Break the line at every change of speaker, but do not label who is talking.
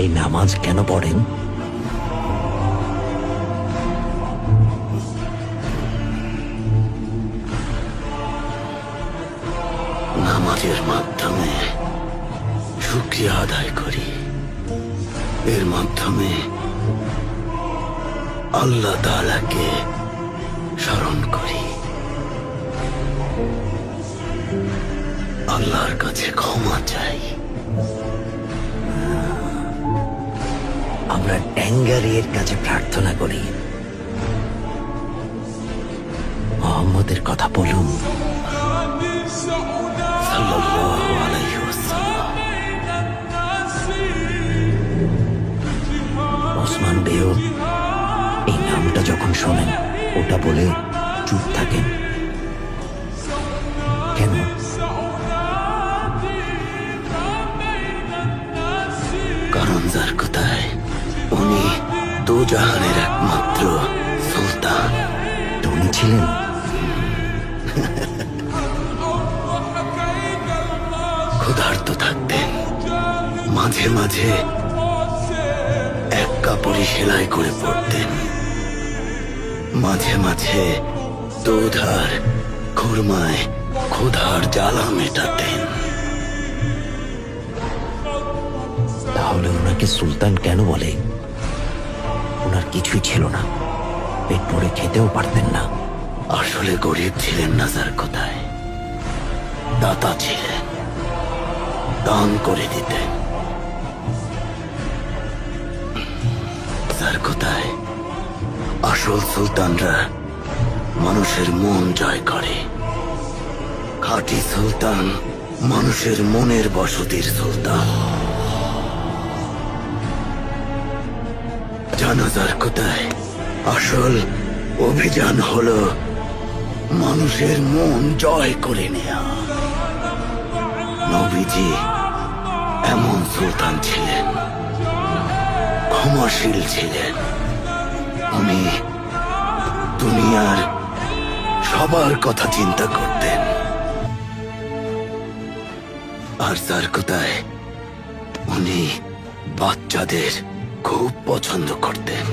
এই নামাজ কেন পড়েন?
নামাজের মাধ্যমে শুকরিয়া আদায় করি। এর মাধ্যমে আল্লাহ তাআলাকে স্মরণ করি, আল্লাহর কাছে ক্ষমা চাই।
আমরা ট্যাঙ্গারির কাছে প্রার্থনা করি, মোহাম্মদের কথা বলুন
সাল্লাল্লাহু আলাইহি ওয়াসাল্লাম।
ওসমান বেও এই নামটা যখন শোনেন ওটা বলে চুপ থাকেন কেন?
কারণ যার কথায় উনি দুজাহানের একমাত্র সুলতান।
তো উনি ছিলেন
ক্ষুধার্ত থাকতেন, মাঝে মাঝে এক কাপড়ই সেলাই করে পড়তেন, মাঝে মাঝে দুধ আর খুরমায় ক্ষুধার জ্বালা মেটাতেন।
তাহলে ওনাকে সুলতান কেন বলে? ওনার কিছুই ছিল না, পেট ভরে খেতেও পারতেন না।
আসলে গরিব ছিলেন না যার কথায়, দাতা ছিলেন, দান করে দিতেন। যার কথায় আসল সুলতানরা মানুষের মন জয় করে, খাঁটি সুলতান মানুষের মনের বসতির সুলতান। জানাজার কথায় আসল অভিযান হলো মানুষের মন জয় করে নেয়া। নবীজি এমন সুলতান ছিলেন, ক্ষমাশীল ছিলেন। উনি দুনিয়ার সবার কথা চিন্তা করতেন। আর যার কথায় উনি বাচ্চাদের খুব পছন্দ করতেন।